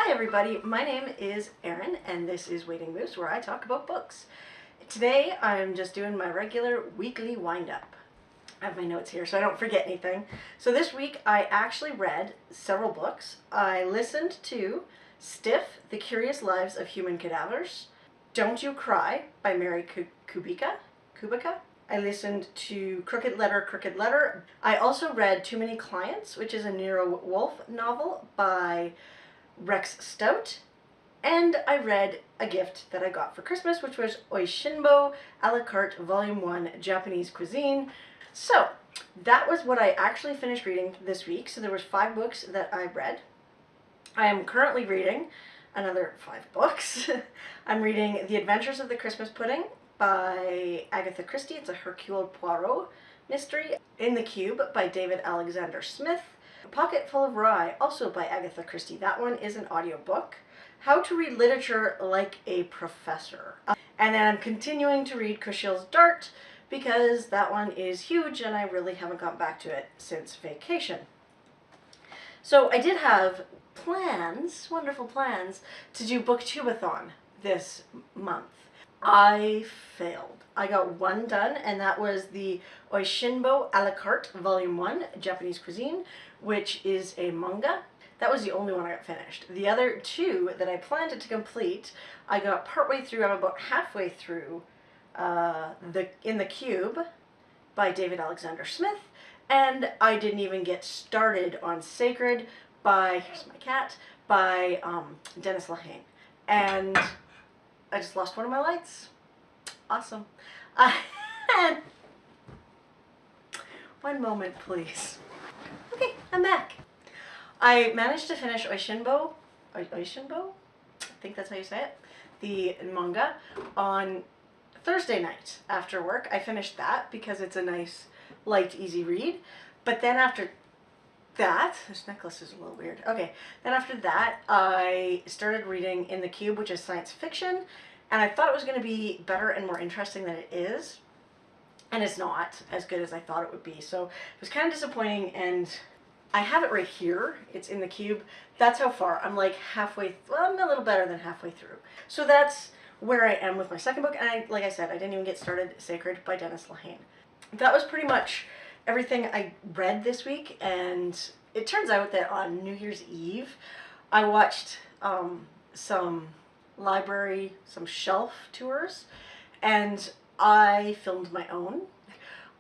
Hi everybody, my name is Erin and this is Waiting Moose, where I talk about books. Today I'm just doing my regular weekly wind-up. I have my notes here so I don't forget anything. So this week I actually read several books. I listened to Stiff, The Curious Lives of Human Cadavers, Don't You Cry by Mary Kubica. I listened to Crooked Letter. I also read Too Many Clients, which is a Nero Wolfe novel by Rex Stout, and I read a gift that I got for Christmas, which was Oishinbo a la carte Volume 1 Japanese Cuisine. So that was what I actually finished reading this week. So there was 5 books that I read. I am currently reading another 5 books. I'm reading The Adventures of the Christmas Pudding by Agatha Christie. It's a Hercule Poirot mystery. In the Cube by David Alexander Smith. A Pocket Full of Rye, also by Agatha Christie. That one is an audiobook. How to Read Literature Like a Professor. And then I'm continuing to read Kushil's Dart because that one is huge and I really haven't gotten back to it since vacation. So I did have plans, wonderful plans, to do Booktubeathon this month. I failed. I got one done, and that was the Oishinbo a la carte Volume 1 Japanese Cuisine, which is a manga. That was the only one I got finished. The other 2 that I planned to complete, I got partway through. I'm about halfway through In the Cube by David Alexander Smith, and I didn't even get started on Sacred by, here's my cat, by Dennis Lehane. And I just lost one of my lights. Awesome. One moment, please. Okay, I'm back. I managed to finish Oishinbo, I think that's how you say it, the manga, on Thursday night after work. I finished that because it's a nice, light, easy read. But then after that, this necklace is a little weird. Okay, then after that, I started reading In the Cube, which is science fiction. And I thought it was going to be better and more interesting than it is. And it's not as good as I thought it would be. So it was kind of disappointing. And I have it right here. It's In the Cube. That's how far. I'm like halfway, well, I'm a little better than halfway through. So that's where I am with my second book. And like I said, I didn't even get started Sacred by Dennis Lehane. That was pretty much everything I read this week. And it turns out that on New Year's Eve, I watched some shelf tours, and I filmed my own.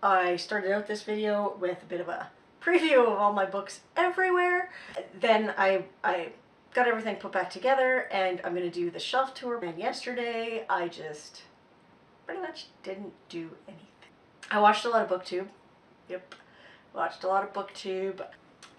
I started out this video with a bit of a preview of all my books everywhere. Then I got everything put back together, and I'm going to do the shelf tour. And yesterday I just pretty much didn't do anything. I watched a lot of BookTube. Yep, watched a lot of BookTube.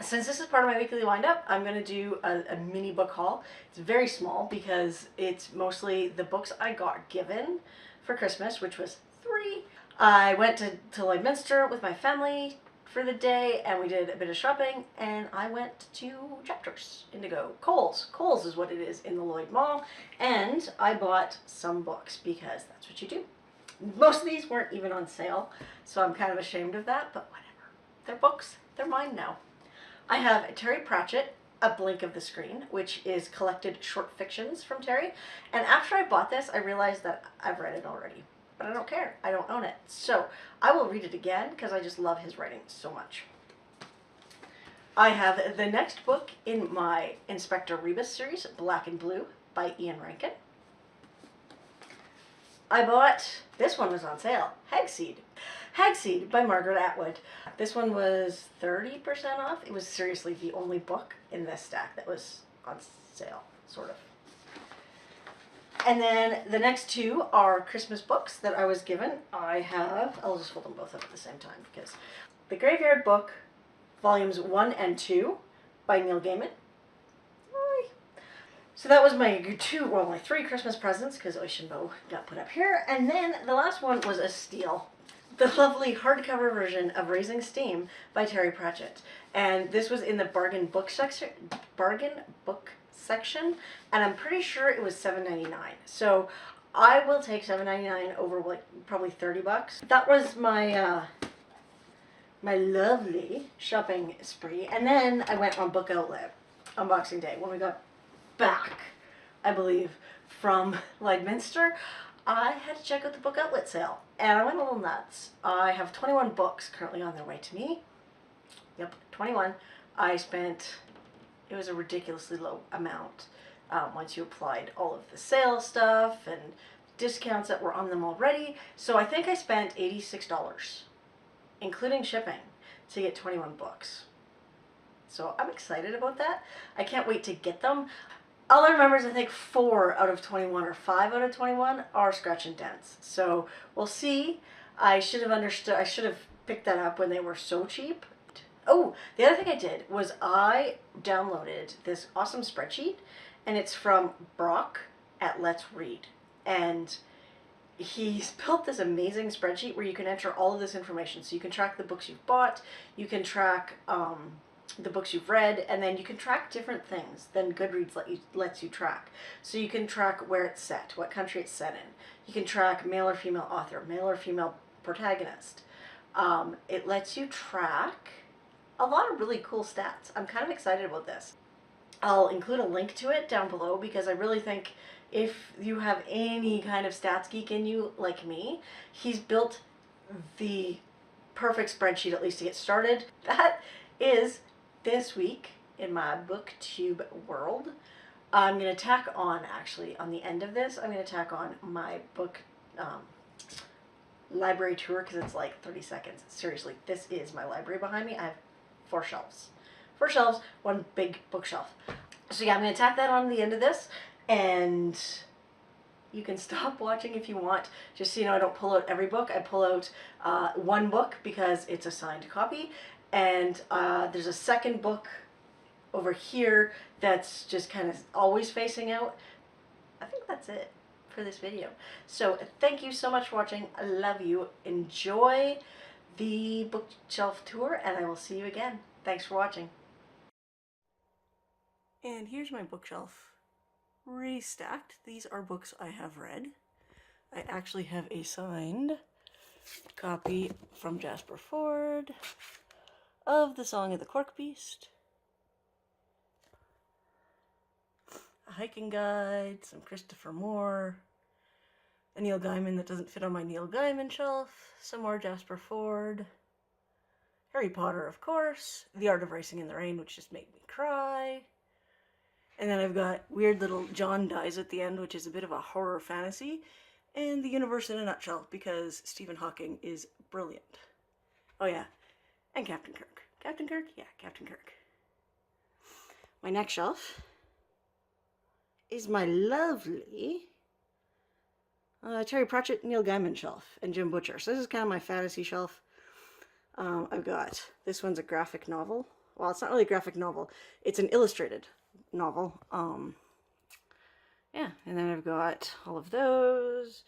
Since this is part of my weekly wind-up, I'm going to do a mini book haul. It's very small because it's mostly the books I got given for Christmas, which was 3. I went to Lloydminster with my family for the day, and we did a bit of shopping, and I went to Chapters, Indigo, Kohl's. Kohl's is what it is in the Lloyd Mall, and I bought some books because that's what you do. Most of these weren't even on sale, so I'm kind of ashamed of that, but whatever. They're books. They're mine now. I have Terry Pratchett, A Blink of the Screen, which is collected short fictions from Terry. And after I bought this, I realized that I've read it already. But I don't care. I don't own it. So I will read it again because I just love his writing so much. I have the next book in my Inspector Rebus series, Black and Blue by Ian Rankin. I bought, this one was on sale, Hagseed by Margaret Atwood. This one was 30% off. It was seriously the only book in this stack that was on sale, sort of. And then the next 2 are Christmas books that I was given. I'll just hold them both up at the same time because The Graveyard Book, Volumes 1 and 2 by Neil Gaiman. So that was my 3 Christmas presents because Oishinbo got put up here. And then the last one was a steal. The lovely hardcover version of Raising Steam by Terry Pratchett. And this was in the bargain book section, and I'm pretty sure it was $7.99. So I will take $7.99 over like probably $30. That was my my lovely shopping spree. And then I went on Book Outlet on Boxing Day when we got back, I believe, from Leidminster, I had to check out the book outlet sale, and I went a little nuts. I have 21 books currently on their way to me. Yep, 21. I spent, it was a ridiculously low amount once you applied all of the sale stuff and discounts that were on them already. So I think I spent $86, including shipping, to get 21 books. So I'm excited about that. I can't wait to get them. All I remember is I think 4 out of 21 or 5 out of 21 are scratch and dents. So we'll see. I should have understood, I should have picked that up when they were so cheap. Oh, the other thing I did was I downloaded this awesome spreadsheet, and it's from Brock at Let's Read. And he's built this amazing spreadsheet where you can enter all of this information. So you can track the books you've bought, you can track the books you've read, and then you can track different things than Goodreads lets you track. So you can track where it's set, what country it's set in. You can track male or female author, male or female protagonist. It lets you track a lot of really cool stats. I'm kind of excited about this. I'll include a link to it down below because I really think if you have any kind of stats geek in you like me, he's built the perfect spreadsheet, at least to get started. That is this week in my booktube world. I'm going to tack on, actually, on the end of this, I'm going to tack on my book library tour because it's like 30 seconds. Seriously, this is my library behind me. I have 4 shelves. 4 shelves, 1 big bookshelf. So yeah, I'm going to tack that on the end of this, and you can stop watching if you want. Just so you know, I don't pull out every book. I pull out 1 book because it's a signed copy, and there's a second book over here that's just kind of always facing out. I think that's it for this video. So thank you so much for watching. I love you. Enjoy the bookshelf tour, and I will see you again. Thanks for watching. And here's my bookshelf restacked. These are books I have read. I actually have a signed copy from Jasper Fforde of The Song of the Cork Beast, a hiking guide, some Christopher Moore, a Neil Gaiman that doesn't fit on my Neil Gaiman shelf, some more Jasper Fforde, Harry Potter, of course, The Art of Racing in the Rain, which just made me cry, and then I've got Weird Little John Dies at the End, which is a bit of a horror fantasy, and The Universe in a Nutshell, because Stephen Hawking is brilliant. Oh yeah, and Captain Kirk. Captain Kirk? Yeah, Captain Kirk. My next shelf is my lovely Terry Pratchett, Neil Gaiman shelf, and Jim Butcher. So this is kind of my fantasy shelf. I've got, this one's a graphic novel. Well, it's not really a graphic novel. It's an illustrated novel. Yeah, and then I've got all of those.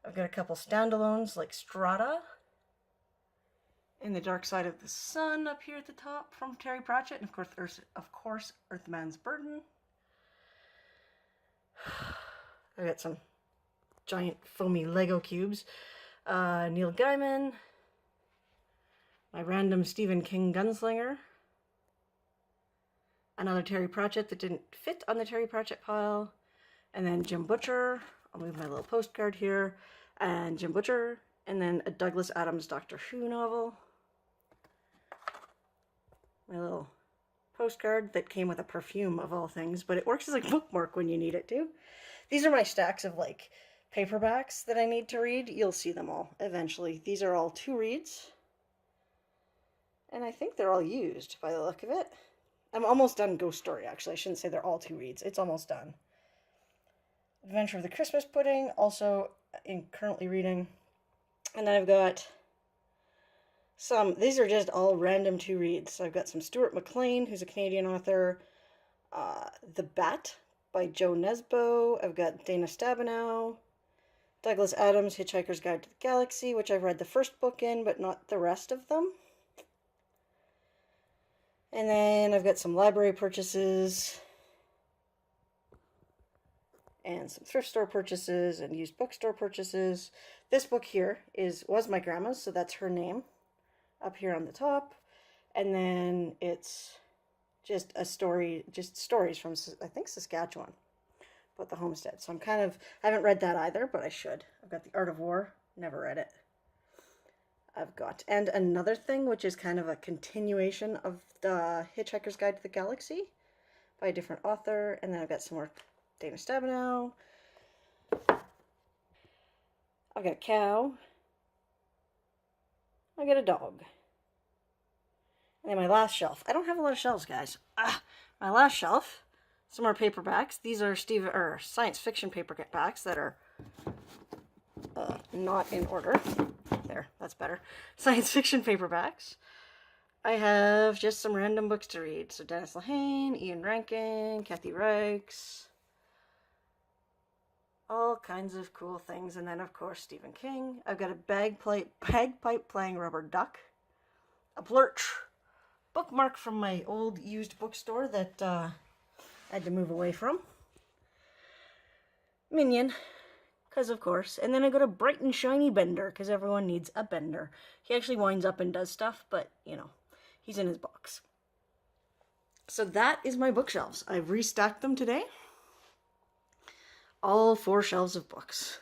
I've got a couple standalones like Strata and The Dark Side of the Sun up here at the top from Terry Pratchett, and of course Earthman's Burden. I got some giant foamy Lego cubes. Neil Gaiman, my random Stephen King gunslinger, another Terry Pratchett that didn't fit on the Terry Pratchett pile, and then Jim Butcher. I'll move my little postcard here, and Jim Butcher, and then a Douglas Adams Doctor Who novel. My little postcard that came with a perfume of all things, but it works as a bookmark when you need it to. These are my stacks of like paperbacks that I need to read. You'll see them all eventually. These are all 2 reads, and I think they're all used by the look of it. I'm almost done Ghost Story, actually. I shouldn't say they're all 2 reads. It's almost done. Adventure of the Christmas Pudding, also currently reading. And then I've got some, these are just all random 2 reads. So I've got some Stuart McLean, who's a Canadian author, The Bat by Joe Nesbo. I've got Dana Stabenow, Douglas Adams, Hitchhiker's Guide to the Galaxy, which I've read the first book in, but not the rest of them. And then I've got some library purchases, and some thrift store purchases, and used bookstore purchases. This book here was my grandma's, so that's her name up here on the top. And then it's just stories from, I think, Saskatchewan, about the homestead. So I haven't read that either, but I should. I've got The Art of War, never read it. And another thing, which is kind of a continuation of the Hitchhiker's Guide to the Galaxy by a different author. And then I've got some more Dana Stabenow. I've got a cow. I got a dog. And then my last shelf. I don't have a lot of shelves, guys. My last shelf. Some more paperbacks. These are science fiction paperbacks that are not in order. There, that's better. Science fiction paperbacks. I have just some random books to read. So Dennis Lehane, Ian Rankin, Kathy Reichs. All kinds of cool things. And then, of course, Stephen King. I've got a bagpipe playing rubber duck. A Blurch bookmark from my old used bookstore that I had to move away from. Minion, because of course. And then I got a bright and shiny Bender, because everyone needs a Bender. He actually winds up and does stuff, but, you know, he's in his box. So that is my bookshelves. I've restacked them today. All 4 shelves of books.